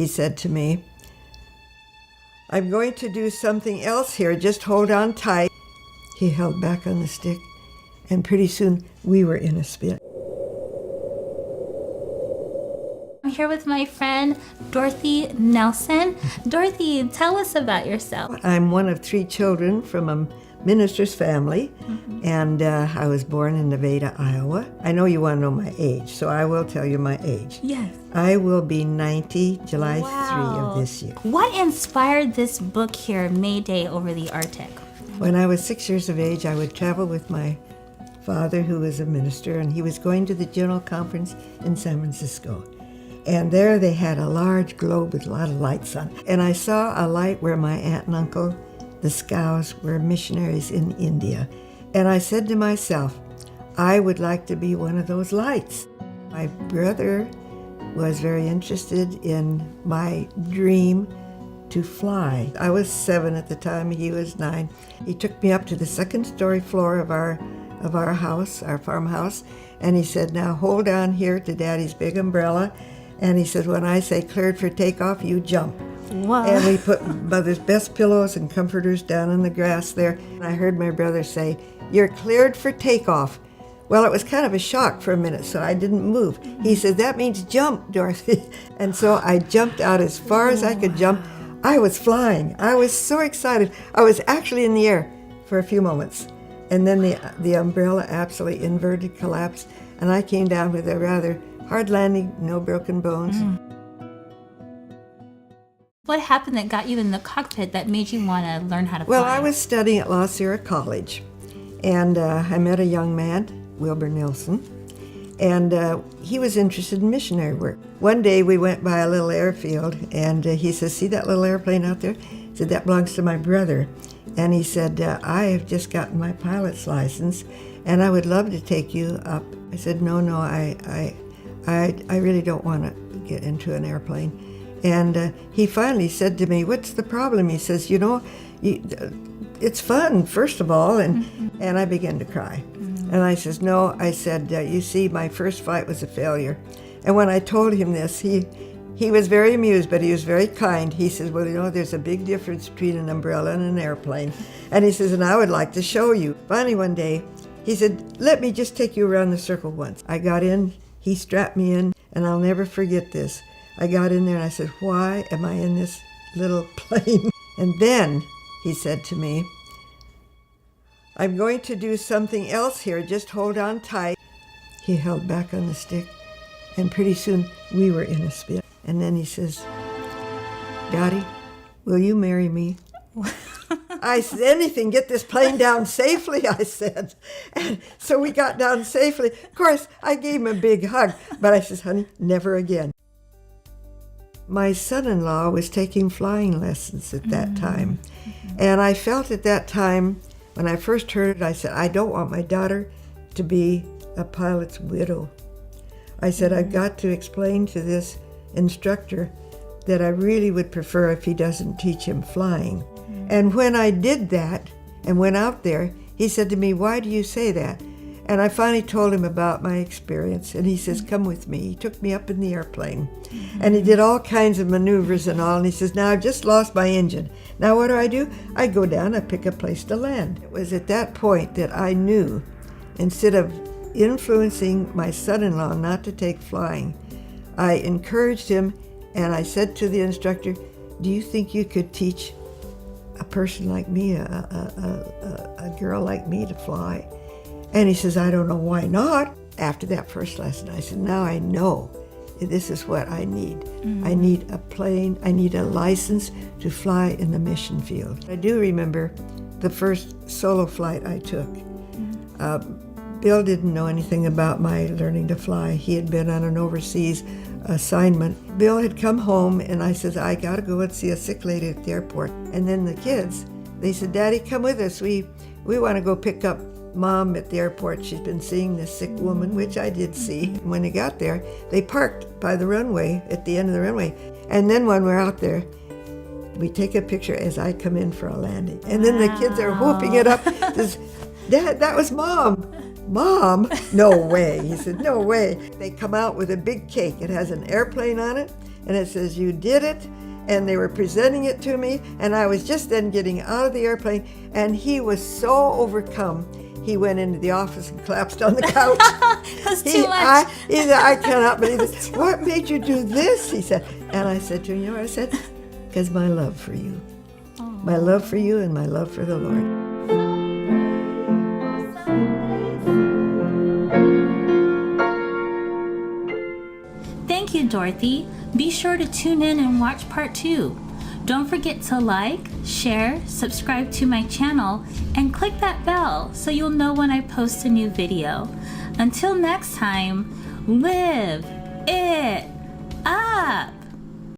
he said to me, "I'm going to do something else here, just hold on tight." He held back on the stick, and pretty soon we were in a spin. I'm here with my friend, Dorothy Nelson. Dorothy, tell us about yourself. I'm one of 3 children from a minister's family, and I was born in Nevada, Iowa. I know you want to know my age, so I will tell you my age. Yes. I will be 90 July 3 of this year. What inspired this book here, Mayday over the Arctic? When I was 6 years of age, I would travel with my father, who was a minister, and he was going to the General Conference in San Francisco. And there they had a large globe with a lot of lights on it. And I saw a light where my aunt and uncle, the Scows, were missionaries in India. And I said to myself, I would like to be one of those lights. My brother was very interested in my dream to fly. I was 7 at the time, he was 9. He took me up to the 2nd-story floor of our house, our farmhouse, and he said, "Now hold on here to Daddy's big umbrella." And he said, "When I say cleared for takeoff, you jump." Wow. And we put Mother's best pillows and comforters down in the grass there. And I heard my brother say, "You're cleared for takeoff." Well, it was kind of a shock for a minute, so I didn't move. He said, "That means jump, Dorothy." And so I jumped out as far as I could jump. I was flying. I was so excited. I was actually in the air for a few moments. And then the umbrella absolutely inverted, collapsed, and I came down with a rather hard landing, no broken bones. What happened that got you in the cockpit that made you want to learn how to fly? Well, I was studying at La Sierra College, and I met a young man, Wilbur Nelson, and he was interested in missionary work. One day we went by a little airfield, and he says, "See that little airplane out there?" He said, "That belongs to my brother." And he said, "I have just gotten my pilot's license, and I would love to take you up." I said, "No, I really don't want to get into an airplane." And he finally said to me, "What's the problem?" He says, "It's fun, first of all." And I began to cry. And I says, "No," I said, "You see, my first flight was a failure." And when I told him this, he was very amused, but he was very kind. He says, "Well, there's a big difference between an umbrella and an airplane." And he says, "And I would like to show you." Finally one day, he said, "Let me just take you around the circle once." I got in, he strapped me in, and I'll never forget this. I got in there and I said, "Why am I in this little plane?" And then he said to me, "I'm going to do something else here, just hold on tight." He held back on the stick, and pretty soon we were in a spin. And then he says, "Dottie, will you marry me?" I said, "Anything, get this plane down safely," I said. And so we got down safely. Of course, I gave him a big hug, but I says, "Honey, never again." My son-in-law was taking flying lessons at that time. And I felt at that time, when I first heard it, I said, I don't want my daughter to be a pilot's widow. I said, I've got to explain to this instructor that I really would prefer if he doesn't teach him flying. And when I did that and went out there, he said to me, "Why do you say that?" And I finally told him about my experience, and he says, "Come with me." He took me up in the airplane, and he did all kinds of maneuvers and all, and he says, "Now I've just lost my engine. Now what do? I go down, I pick a place to land." It was at that point that I knew, instead of influencing my son-in-law not to take flying, I encouraged him, and I said to the instructor, "Do you think you could teach a person like me, a girl like me, to fly?" And he says, "I don't know, why not?" After that first lesson, I said, "Now I know this is what I need. I need a plane, I need a license to fly in the mission field." I do remember the first solo flight I took. Bill didn't know anything about my learning to fly. He had been on an overseas assignment. Bill had come home, and I said, "I gotta go and see a sick lady at the airport." And then the kids, they said, "Daddy, come with us. We want to go pick up Mom at the airport. She's been seeing this sick woman," which I did see. When they got there, they parked by the runway, at the end of the runway. And then when we're out there, we take a picture as I come in for a landing. And then the kids are whooping it up. Says, "Dad, that was Mom." "Mom? No way." He said, "No way." They come out with a big cake. It has an airplane on it, and it says, "You did it." And they were presenting it to me, and I was just then getting out of the airplane, and he was so overcome. He went into the office and collapsed on the couch. That's too much. He said, "I cannot believe this. What made you do this?" He said. And I said to him, "You know what I said? Because my love for you. My love for you and my love for the Lord." Thank you, Dorothy. Be sure to tune in and watch part 2. Don't forget to like, share, subscribe to my channel, and click that bell so you'll know when I post a new video. Until next time, live it up!